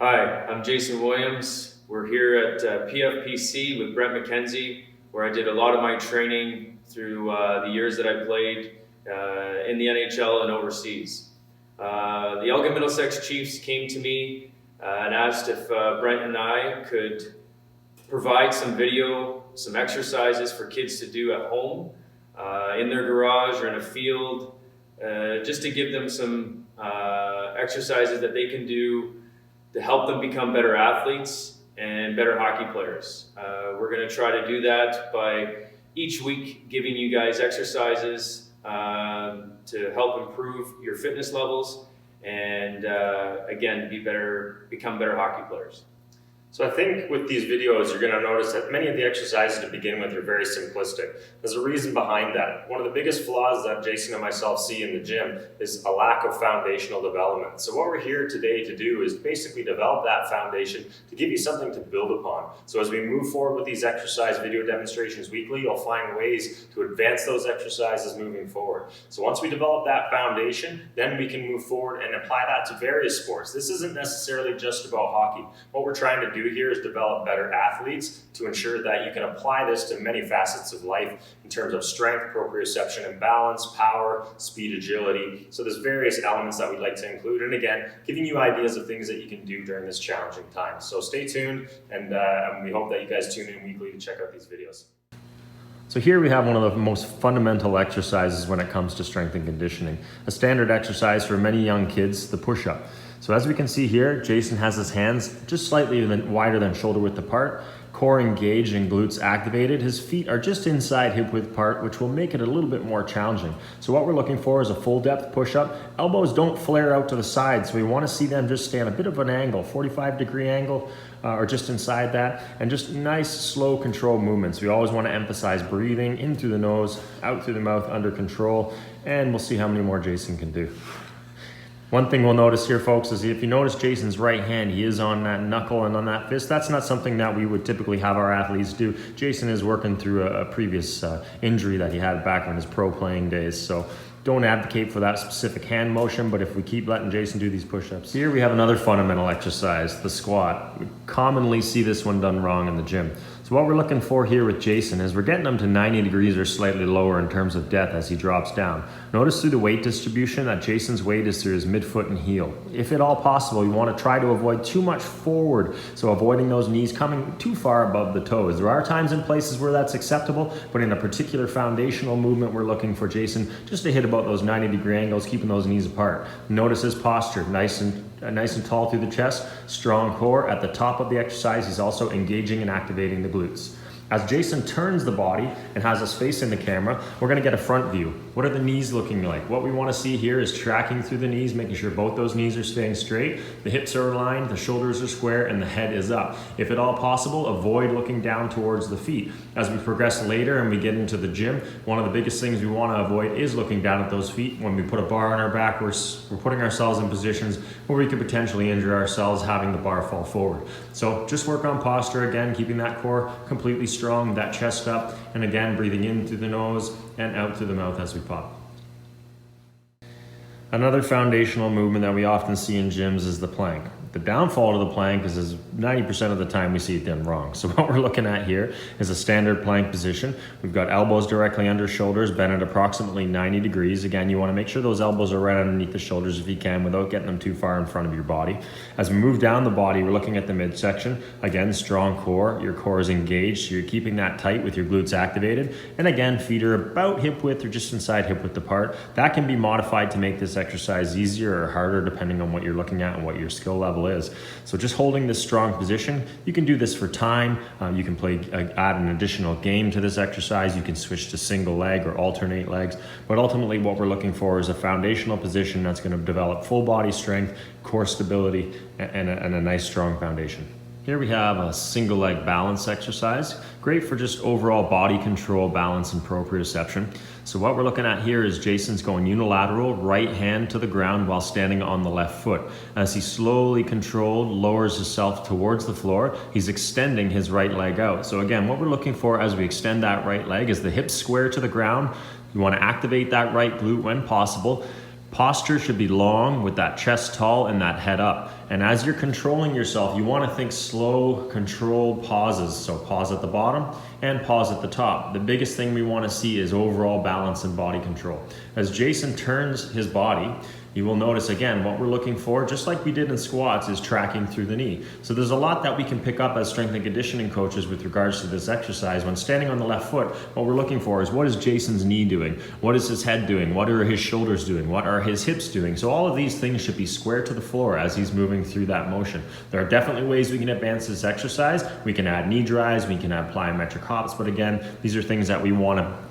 Hi, I'm Jason Williams. We're here at PFPC with Brent McKenzie, where I did a lot of my training through the years that I played in the NHL and overseas. The Elgin Middlesex Chiefs came to me and asked if Brent and I could provide some video, some exercises for kids to do at home, in their garage or in a field, just to give them some exercises that they can do to help them become better athletes and better hockey players. We're going to try to do that by each week giving you guys exercises to help improve your fitness levels and again, become better hockey players. So I think with these videos, you're going to notice that many of the exercises to begin with are very simplistic. There's a reason behind that. One of the biggest flaws that Jason and myself see in the gym is a lack of foundational development. So what we're here today to do is basically develop that foundation to give you something to build upon. So as we move forward with these exercise video demonstrations weekly, you'll find ways to advance those exercises moving forward. So once we develop that foundation, then we can move forward and apply that to various sports. This isn't necessarily just about hockey. What we're trying to do here is develop better athletes to ensure that you can apply this to many facets of life in terms of strength, proprioception and balance, power, speed, agility. So there's various elements that we'd like to include. And again, giving you ideas of things that you can do during this challenging time. So stay tuned, and we hope that you guys tune in weekly to check out these videos. So here we have one of the most fundamental exercises when it comes to strength and conditioning. A standard exercise for many young kids, the push-up. So as we can see here, Jason has his hands just slightly wider than shoulder width apart, core engaged and glutes activated. His feet are just inside hip width apart, which will make it a little bit more challenging. So what we're looking for is a full depth push-up. Elbows don't flare out to the side, so we want to see them just stay on a bit of an angle, 45-degree angle, or just inside that, and just nice, slow, controlled movements. We always want to emphasize breathing in through the nose, out through the mouth, under control, and we'll see how many more Jason can do. One thing we'll notice here, folks, is if you notice Jason's right hand, he is on that knuckle and on that fist. That's not something that we would typically have our athletes do. Jason is working through a previous injury that he had back in his pro playing days. So don't advocate for that specific hand motion, but if we keep letting Jason do these push-ups. Here we have another fundamental exercise, the squat. We commonly see this one done wrong in the gym. So what we're looking for here with Jason is we're getting him to 90 degrees or slightly lower in terms of depth as he drops down. Notice through the weight distribution that Jason's weight is through his midfoot and heel. If at all possible, you want to try to avoid too much forward, so avoiding those knees coming too far above the toes. There are times and places where that's acceptable, but in a particular foundational movement, we're looking for Jason just to hit about those 90-degree angles, keeping those knees apart. Notice his posture, nice and tall through the chest, strong core. At the top of the exercise, he's also engaging and activating the glutes. As Jason turns the body and has us facing the camera, we're going to get a front view. What are the knees looking like? What we want to see here is tracking through the knees, making sure both those knees are staying straight, the hips are aligned, the shoulders are square, and the head is up. If at all possible, avoid looking down towards the feet. As we progress later and we get into the gym, one of the biggest things we want to avoid is looking down at those feet. When we put a bar on our back, we're putting ourselves in positions where we could potentially injure ourselves having the bar fall forward. So just work on posture again, keeping that core completely strong, that chest up, and again, breathing in through the nose and out through the mouth as we pop. Another foundational movement that we often see in gyms is the plank. The downfall to the plank is 90% of the time we see it done wrong. So what we're looking at here is a standard plank position. We've got elbows directly under shoulders, bent at approximately 90 degrees. Again, you want to make sure those elbows are right underneath the shoulders if you can without getting them too far in front of your body. As we move down the body, we're looking at the midsection. Again, strong core. Your core is engaged, so you're keeping that tight with your glutes activated. And again, feet are about hip width or just inside hip width apart. That can be modified to make this exercise easier or harder depending on what you're looking at and what your skill level is. So just holding this strong position, you can do this for time. You can add an additional game to this exercise. You can switch to single leg or alternate legs. But ultimately what we're looking for is a foundational position that's going to develop full body strength, core stability, and a nice strong foundation. Here we have a single leg balance exercise. Great for just overall body control, balance, and proprioception. So what we're looking at here is Jason's going unilateral, right hand to the ground while standing on the left foot. As he slowly controlled, lowers himself towards the floor, he's extending his right leg out. So again, what we're looking for as we extend that right leg is the hips square to the ground. You want to activate that right glute when possible. Posture should be long with that chest tall and that head up. And as you're controlling yourself, you want to think slow, controlled pauses. So pause at the bottom and pause at the top. The biggest thing we want to see is overall balance and body control. As Jason turns his body, you will notice again, what we're looking for, just like we did in squats, is tracking through the knee. So there's a lot that we can pick up as strength and conditioning coaches with regards to this exercise. When standing on the left foot, what we're looking for is, what is Jason's knee doing? What is his head doing? What are his shoulders doing? What are his hips doing? So all of these things should be square to the floor as he's moving through that motion. There are definitely ways we can advance this exercise. We can add knee drives, we can add plyometric hops, but again, these are things that we want to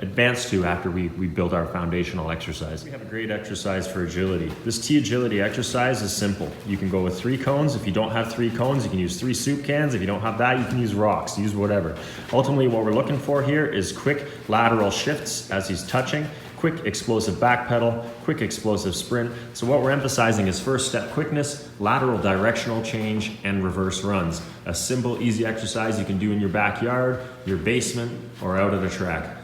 advance to after we build our foundational exercise. We have a great exercise for agility. This T agility exercise is simple. You can go with 3 cones. If you don't have 3 cones, you can use 3 soup cans. If you don't have that, you can use rocks, use whatever. Ultimately, what we're looking for here is quick lateral shifts as he's touching, quick explosive back pedal, quick explosive sprint. So what we're emphasizing is first step quickness, lateral directional change, and reverse runs. A simple, easy exercise you can do in your backyard, your basement, or out at a track.